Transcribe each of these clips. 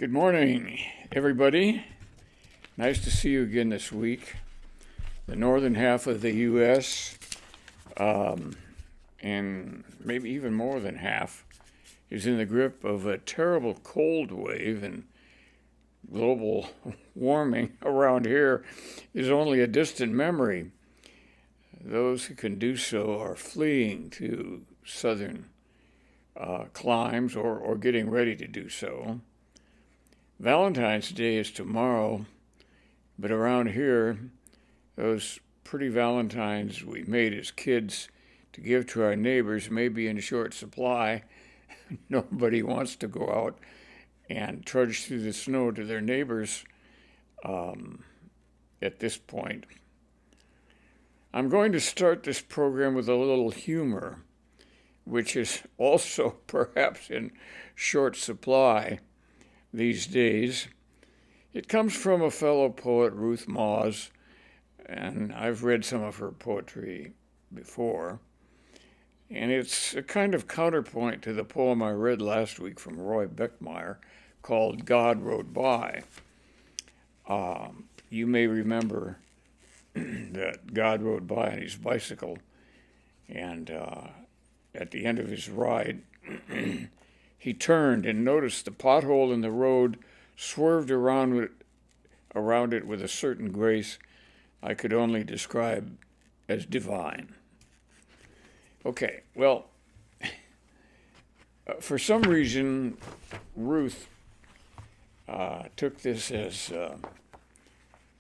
Good morning, everybody. Nice to see you again this week. The northern half of the U.S., and maybe even more than half, is in the grip of a terrible cold wave, and global warming around here is only a distant memory. Those who can do so are fleeing to southern climes or getting ready to do so. Valentine's Day is tomorrow, but around here, those pretty valentines we made as kids to give to our neighbors may be in short supply. Nobody wants to go out and trudge through the snow to their neighbors at this point. I'm going to start this program with a little humor, which is also perhaps in short supply these days. It comes from a fellow poet, Ruth Moss, and I've read some of her poetry before. And it's a kind of counterpoint to the poem I read last week from Roy Beckmeyer called God Rode By. You may remember that God rode by on his bicycle, and at the end of his ride, he turned and noticed the pothole in the road, swerved around it with a certain grace I could only describe as divine. Okay, well, for some reason, Ruth took this as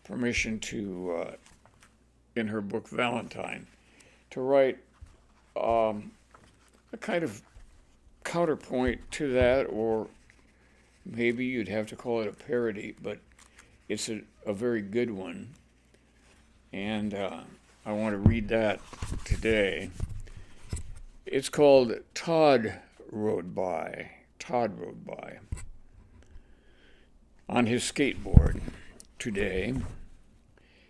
permission to, in her book Valentine, to write a kind of counterpoint to that, or maybe you'd have to call it a parody, but it's a very good one. And I want to read that today. It's called Todd Rode By. Todd rode by on his skateboard today.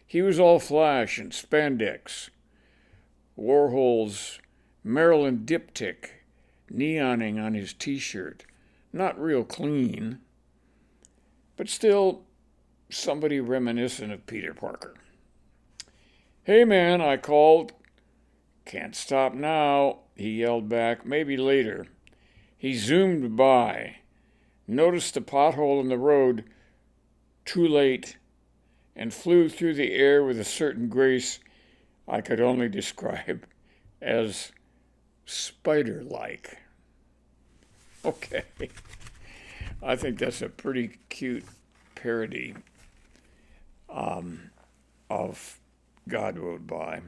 He was all flash and spandex, Warhol's Maryland diptych neoning on his t-shirt. Not real clean, but still somebody reminiscent of Peter Parker. "Hey man," I called. "Can't stop now," he yelled back. "Maybe later." He zoomed by, noticed the pothole in the road, too late, and flew through the air with a certain grace I could only describe as spider-like. Okay, I think that's a pretty cute parody of God Rode By.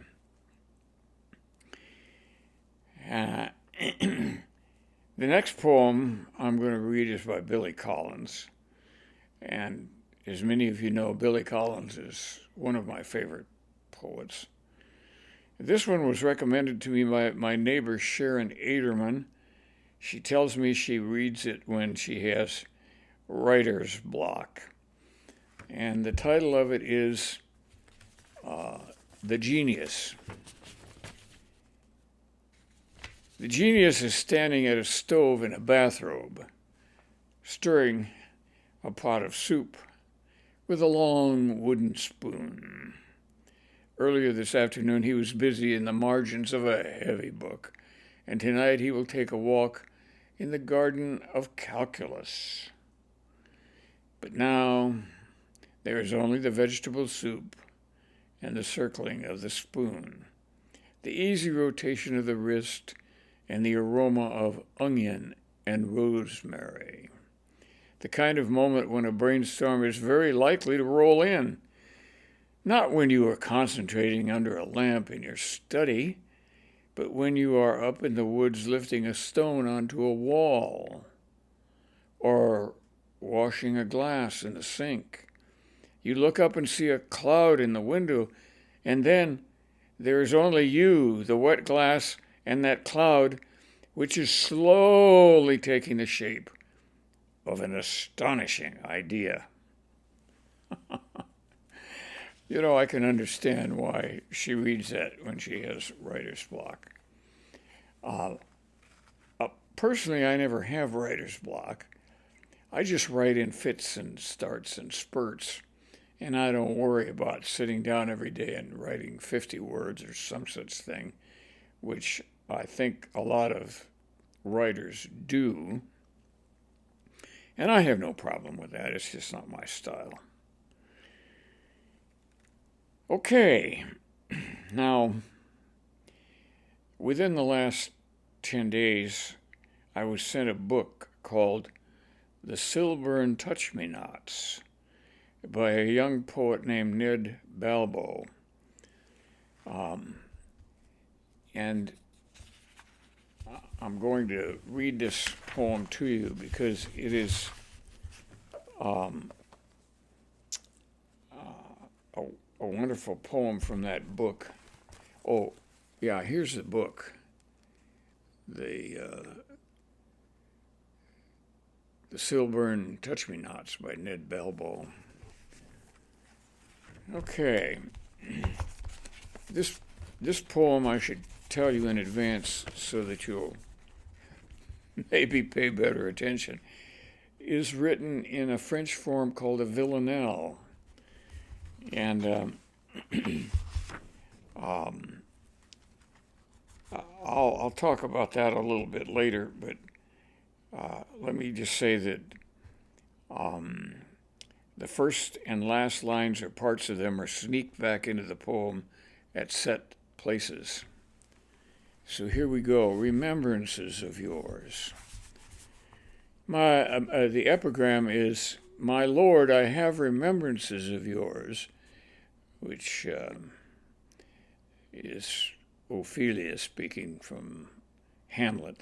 The next poem I'm going to read is by Billy Collins. And as many of you know, Billy Collins is one of my favorite poets. This one was recommended to me by my neighbor Sharon Aderman. She tells me she reads it when she has writer's block. And the title of it is The Genius. The genius is standing at a stove in a bathrobe, stirring a pot of soup with a long wooden spoon. Earlier this afternoon, he was busy in the margins of a heavy book, and tonight he will take a walk in the garden of calculus. But now there is only the vegetable soup and the circling of the spoon, the easy rotation of the wrist, and the aroma of onion and rosemary. The kind of moment when a brainstorm is very likely to roll in. Not when you are concentrating under a lamp in your study, but when you are up in the woods lifting a stone onto a wall, or washing a glass in the sink. You look up and see a cloud in the window, and then there is only you, the wet glass, and that cloud, which is slowly taking the shape of an astonishing idea. You know, I can understand why she reads that when she has writer's block. Personally, I never have writer's block. I just write in fits and starts and spurts, and I don't worry about sitting down every day and writing 50 words or some such thing, which I think a lot of writers do. And I have no problem with that. It's just not my style. Okay, now, within the last 10 days, I was sent a book called The Silburn Touch-Me-Nots by a young poet named Ned Balbo. And I'm going to read this poem to you because it is a wonderful poem from that book. Oh, yeah, here's the book. The Silburn Touch-Me-Nots by Ned Balbo. Okay. This poem I should tell you in advance so that you'll maybe pay better attention, is written in a French form called a villanelle. And I'll talk about that a little bit later, but let me just say that the first and last lines or parts of them are sneaked back into the poem at set places. So here we go. Remembrances of yours. The epigram is, "My Lord, I have remembrances of yours," which is Ophelia speaking from Hamlet.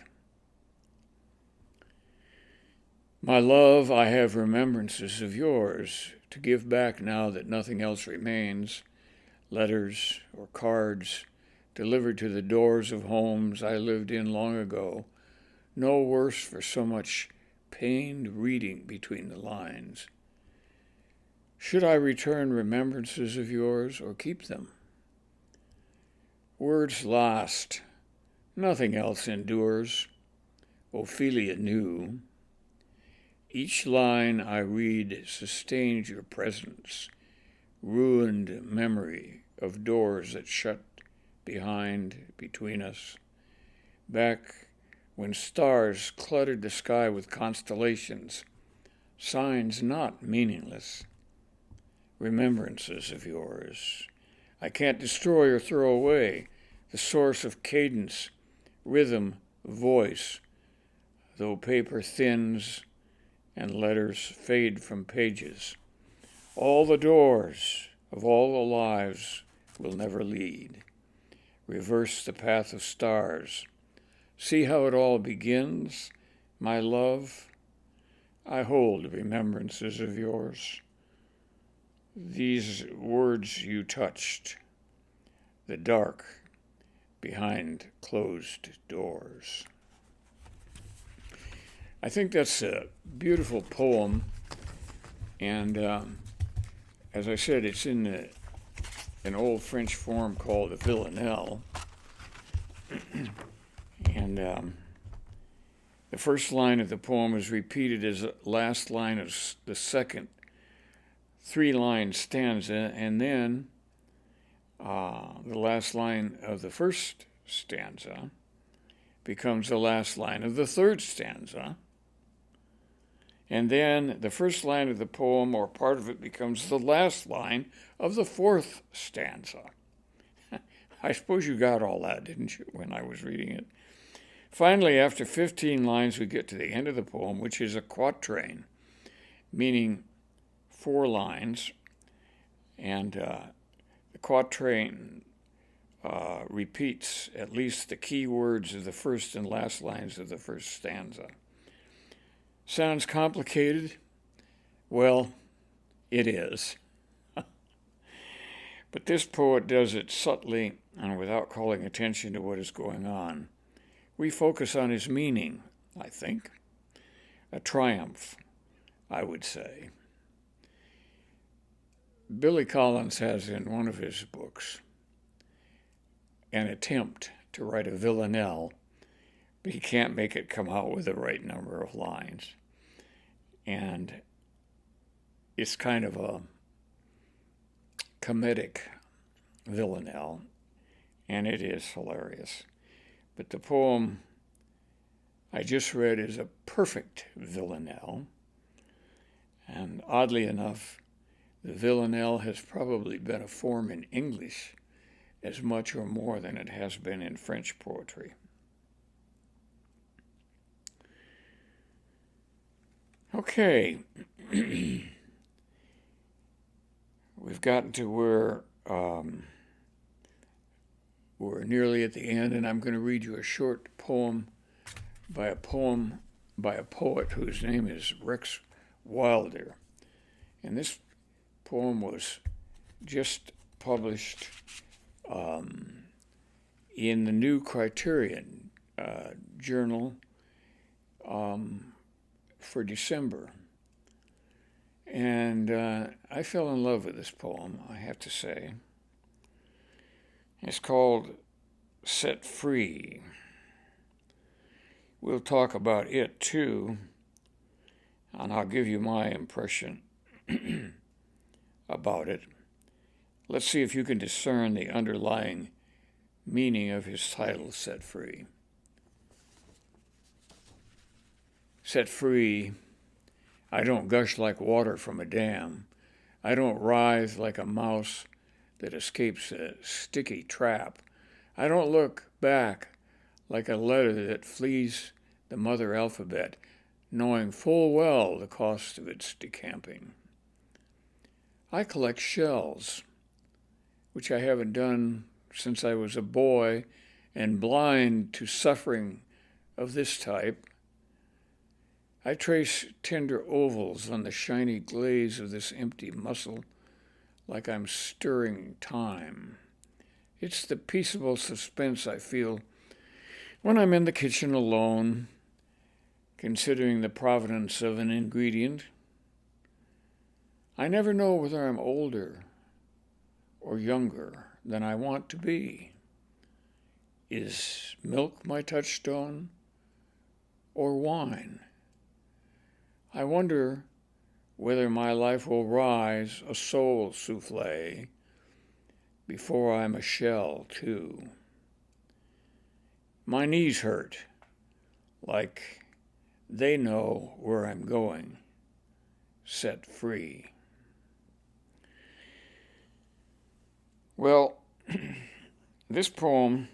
"My love, I have remembrances of yours to give back now that nothing else remains, letters or cards delivered to the doors of homes I lived in long ago, no worse for so much pained reading between the lines. Should I return remembrances of yours or keep them? Words lost, nothing else endures, Ophelia knew. Each line I read sustains your presence, ruined memory of doors that shut between us, back when stars cluttered the sky with constellations, signs not meaningless, remembrances of yours. I can't destroy or throw away the source of cadence, rhythm, voice, though paper thins and letters fade from pages. All the doors of all the lives will never lead. Reverse the path of stars. See how it all begins, my love? I hold remembrances of yours. These words you touched, the dark behind closed doors." I think that's a beautiful poem, and as I said, it's in an old French form called a villanelle. And the first line of the poem is repeated as the last line of the second three-line stanza, and then the last line of the first stanza becomes the last line of the third stanza. And then the first line of the poem, or part of it, becomes the last line of the fourth stanza. I suppose you got all that, didn't you, when I was reading it? Finally, after 15 lines, we get to the end of the poem, which is a quatrain, meaning 4 lines. And the quatrain repeats at least the key words of the first and last lines of the first stanza. Sounds complicated? Well, it is. But this poet does it subtly and without calling attention to what is going on. We focus on his meaning, I think. A triumph, I would say. Billy Collins has in one of his books an attempt to write a villanelle, but he can't make it come out with the right number of lines. and it's kind of a comedic villanelle, and it is hilarious. But the poem I just read is a perfect villanelle, and oddly enough, the villanelle has probably been a form in English as much or more than it has been in French poetry. Okay, we've gotten to where we're nearly at the end, and I'm going to read you a short poem by a poet whose name is Rex Wilder. And this poem was just published in the New Criterion journal for December. And I fell in love with this poem, I have to say. It's called Set Free. We'll talk about it too, and I'll give you my impression about it. Let's see if you can discern the underlying meaning of his title, Set Free. Set free, I don't gush like water from a dam. I don't writhe like a mouse that escapes a sticky trap. I don't look back like a letter that flees the mother alphabet, knowing full well the cost of its decamping. I collect shells, which I haven't done since I was a boy, and blind to suffering of this type. I trace tender ovals on the shiny glaze of this empty muscle, like I'm stirring time. It's the peaceable suspense I feel when I'm in the kitchen alone, considering the provenance of an ingredient. I never know whether I'm older or younger than I want to be. Is milk my touchstone or wine? I wonder whether my life will rise a soul souffle before I'm a shell too. My knees hurt, like they know where I'm going. Set free. Well, this poem,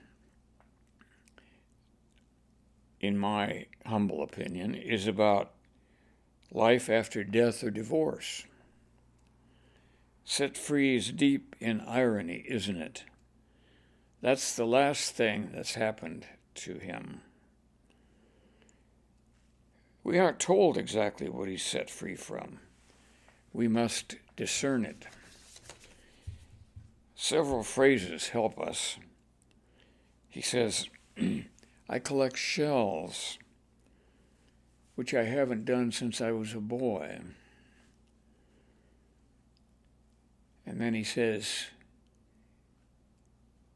in my humble opinion, is about life after death or divorce. Set free is deep in irony, isn't it? That's the last thing that's happened to him. We aren't told exactly what he's set free from. We must discern it. Several phrases help us. He says, I collect shells, which I haven't done since I was a boy. And then he says,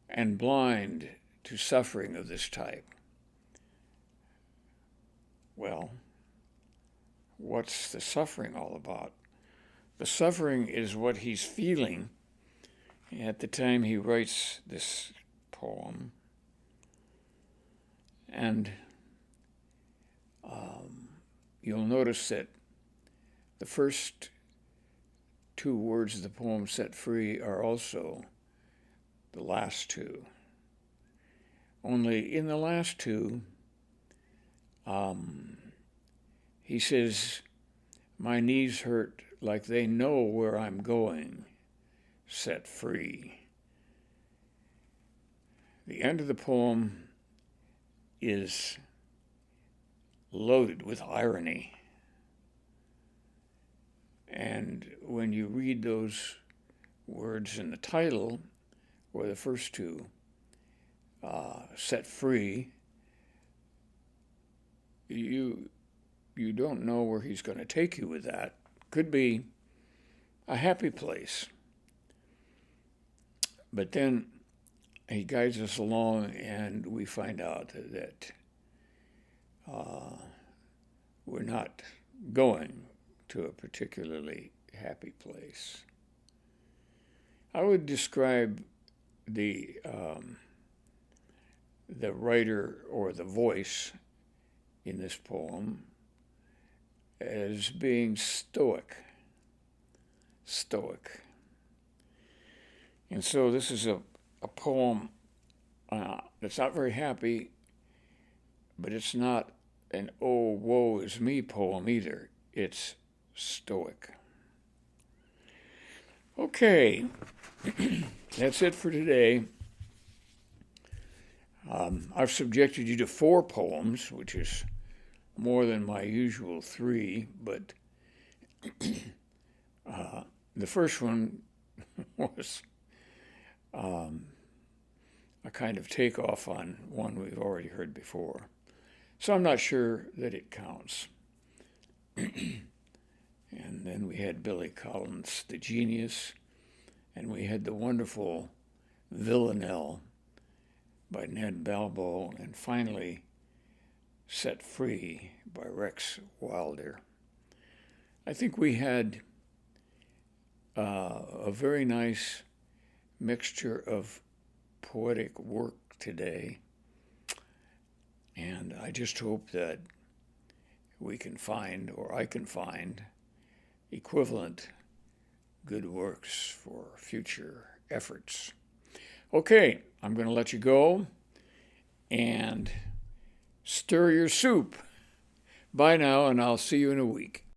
and blind to suffering of this type. Well, what's the suffering all about? The suffering is what he's feeling at the time he writes this poem. And you'll notice that the first two words of the poem, set free, are also the last two. Only in the last two, he says, my knees hurt like they know where I'm going, set free. The end of the poem is loaded with irony. And when you read those words in the title, or the first two, set free, you don't know where he's going to take you with that. Could be a happy place. But then he guides us along, and we find out that we're not going to a particularly happy place. I would describe the writer or the voice in this poem as being stoic. Stoic. And so this is a poem that's not very happy, but it's not an oh, woe is me poem either. It's stoic. Okay, that's it for today. I've subjected you to 4 poems, which is more than my usual 3, but the first one was a kind of takeoff on one we've already heard before. So I'm not sure that it counts. And then we had Billy Collins' The Genius, and we had the wonderful Villanelle by Ned Balbo, and finally Set Free by Rex Wilder. I think we had a very nice mixture of poetic work today, and I just hope that we can find, or I can find, equivalent good works for future efforts. Okay, I'm going to let you go and stir your soup. Bye now, and I'll see you in a week.